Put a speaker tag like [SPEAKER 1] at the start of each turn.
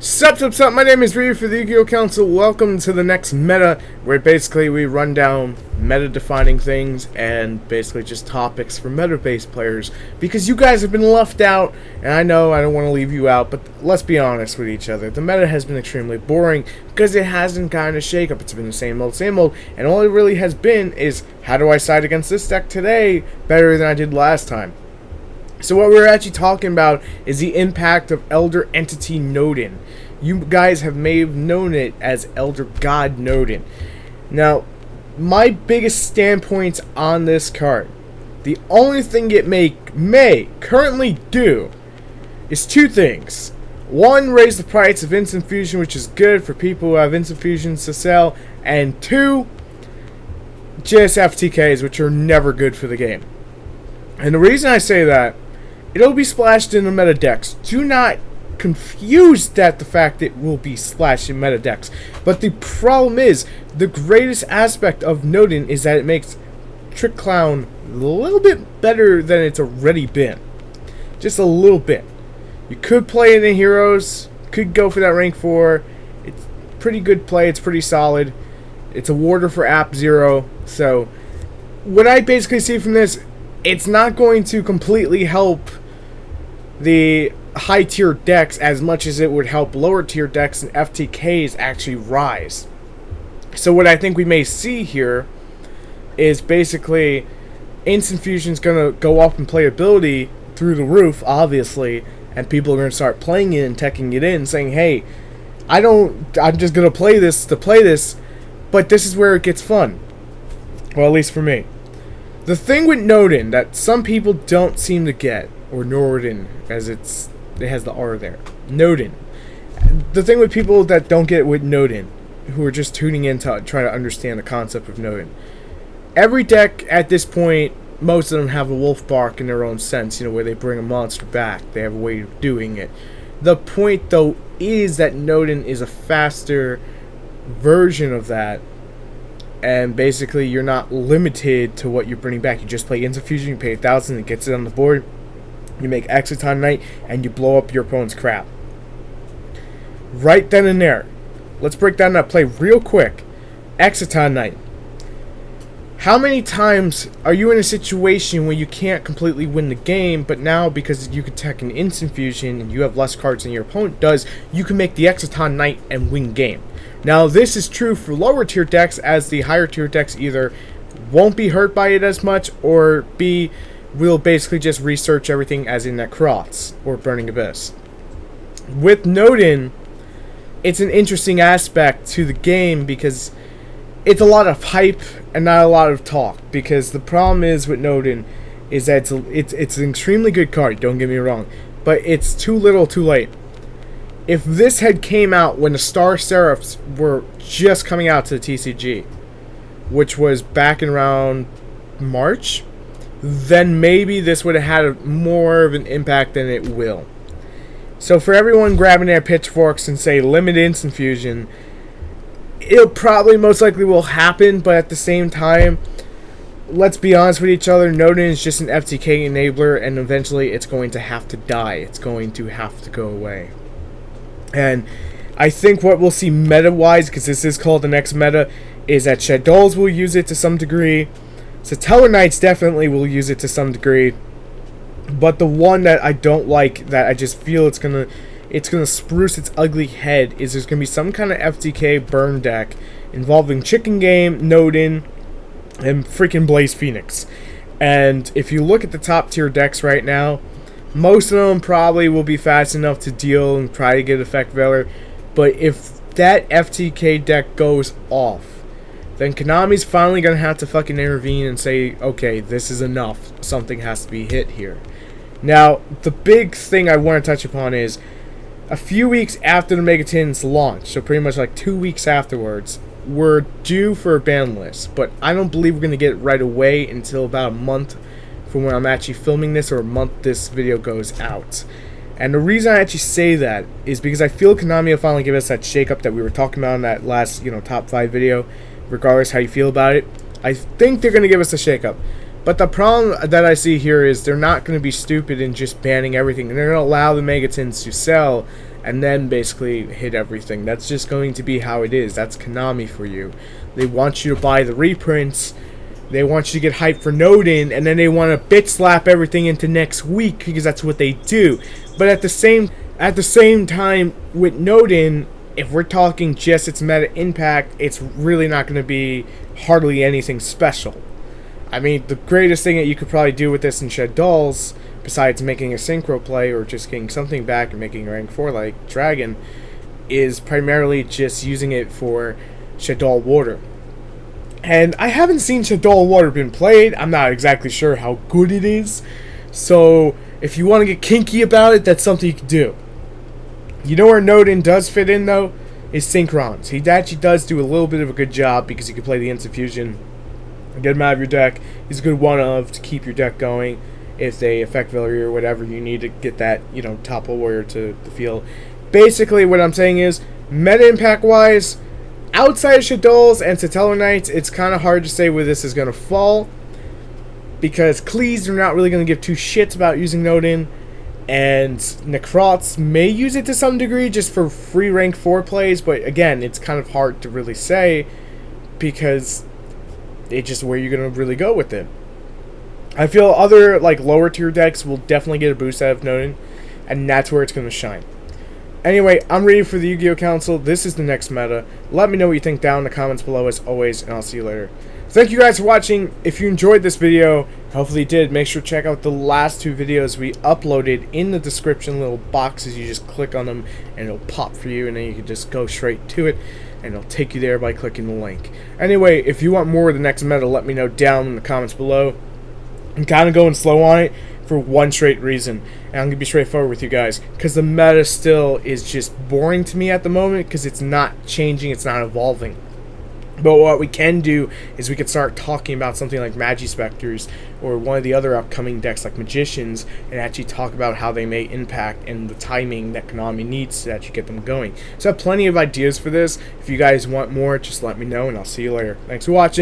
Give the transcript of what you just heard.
[SPEAKER 1] Sup, my name is Ryu for the TheYugiohCouncil. Welcome to the next meta, where basically we run down meta-defining things and basically just topics for meta-based players, because you guys have been left out, and I know I don't want to leave you out, but let's be honest with each other. The meta has been extremely boring, because it hasn't gotten a shake-up. It's been the same old, and all it really has been is, how do I side against this deck today better than I did last time? So what we're actually talking about is the impact of Elder Entity Noden. You guys may have known it as Elder God Noden. Now, my biggest standpoints on this card, the only thing it may currently do is two things. One, raise the price of Instant Fusion, which is good for people who have Instant Fusions to sell. And two, just FTKs, which are never good for the game. And the reason I say that, it'll be splashed in the meta decks. Do not confuse the fact it will be splashed in meta decks. But the problem is, the greatest aspect of Noden is that it makes Trick Clown a little bit better than it's already been. Just a little bit. You could play it in Heroes, could go for that rank 4. It's pretty good play, it's pretty solid. It's a warder for App 0. So, what I basically see from this, it's not going to completely help the high tier decks as much as it would help lower tier decks and FTKs actually rise. So what I think we may see here is basically Instant Fusion's gonna go up in playability through the roof, obviously, and people are gonna start playing it and teching it in, saying, hey, I'm just gonna play this to play this, but this is where it gets fun. Well, at least for me. The thing with Noden that some people don't seem to get, or Noden, as it has the R there. Noden. The thing with people that don't get it with Noden, who are just tuning in to try to understand the concept of Noden. Every deck at this point, most of them have a wolf bark in their own sense, where they bring a monster back. They have a way of doing it. The point, though, is that Noden is a faster version of that. And basically, you're not limited to what you're bringing back. You just play Instant Fusion, you pay 1,000, it gets it on the board. You make Exciton Knight, and you blow up your opponent's crap. Right then and there. Let's break down that play real quick. Exciton Knight. How many times are you in a situation where you can't completely win the game, but now because you can tech an Instant Fusion and you have less cards than your opponent does, you can make the Exciton Knight and win game? Now, this is true for lower tier decks, as the higher tier decks either won't be hurt by it as much, or B, will basically just research everything, as in Necrots or Burning Abyss. With Noden, it's an interesting aspect to the game because it's a lot of hype and not a lot of talk. Because the problem is with Noden is that it's an extremely good card, don't get me wrong, but it's too little too late. If this had came out when the Star Seraphs were just coming out to the TCG, which was back in around March, then maybe this would have had more of an impact than it will. So for everyone grabbing their pitchforks and say limit Instant Fusion, it probably most likely will happen, but at the same time, let's be honest with each other, Noden is just an FTK enabler, and eventually it's going to have to die. It's going to have to go away. And I think what we'll see meta-wise, because this is called the next meta, is that Shadows will use it to some degree. Satellar Knights definitely will use it to some degree. But the one that I don't like, that I just feel it's gonna spruce its ugly head, is there's gonna be some kind of FTK burn deck involving Chicken Game, Noden, and freaking Blaze Phoenix. And if you look at the top tier decks right now, most of them probably will be fast enough to deal and try to get Effect Veiler. But if that FTK deck goes off, then Konami's finally going to have to fucking intervene and say, okay, this is enough. Something has to be hit here. Now, the big thing I want to touch upon is, a few weeks after the Megatins launch, so pretty much like 2 weeks afterwards, we're due for a ban list. But I don't believe we're going to get it right away until about a month from when I'm actually filming this, or a month this video goes out. And the reason I actually say that is because I feel Konami will finally give us that shakeup that we were talking about in that last, top 5 video. Regardless how you feel about it, I think they're going to give us a shakeup. But the problem that I see here is they're not going to be stupid in just banning everything. And they're going to allow the Megatins to sell and then basically hit everything. That's just going to be how it is. That's Konami for you. They want you to buy the reprints. They want you to get hyped for Noden, and then they want to bit slap everything into next week because that's what they do. But at the same time with Noden, if we're talking just its meta impact, it's really not going to be hardly anything special. I mean, the greatest thing that you could probably do with this in Shed Dolls, besides making a synchro play or just getting something back and making a rank 4 like Dragon, is primarily just using it for Shed Doll Water. And I haven't seen Shed Doll Water been played. I'm not exactly sure how good it is. So if you want to get kinky about it, that's something you can do. You know where Noden does fit in though? Is Synchrons. He actually does do a little bit of a good job because you can play the Instant Fusion and get him out of your deck. He's a good one-of to keep your deck going. If they affect Valerie or whatever, you need to get that, top warrior to the field. Basically, what I'm saying is, meta impact-wise, outside of Shed Dolls and Satellar Knights, it's kind of hard to say where this is going to fall. Because Clees are not really going to give two shits about using Noden. And Necrots may use it to some degree just for free rank 4 plays. But again, it's kind of hard to really say because it's just where you're going to really go with it. I feel other lower tier decks will definitely get a boost out of Noden, and that's where it's going to shine. Anyway, I'm ready for the Yu-Gi-Oh! Council. This is the next meta. Let me know what you think down in the comments below as always, and I'll see you later. Thank you guys for watching. If you enjoyed this video, hopefully you did, make sure to check out the last 2 videos we uploaded in the description, little boxes. You just click on them and it'll pop for you, and then you can just go straight to it and it'll take you there by clicking the link. Anyway, if you want more of the next meta, let me know down in the comments below. I'm kind of going slow on it for one straight reason, and I'm going to be straightforward with you guys, because the meta still is just boring to me at the moment because it's not changing, it's not evolving. But what we can do is we can start talking about something like Magispectors or one of the other upcoming decks like Magicians, and actually talk about how they may impact and the timing that Konami needs to actually get them going. So I have plenty of ideas for this. If you guys want more, just let me know and I'll see you later. Thanks for watching.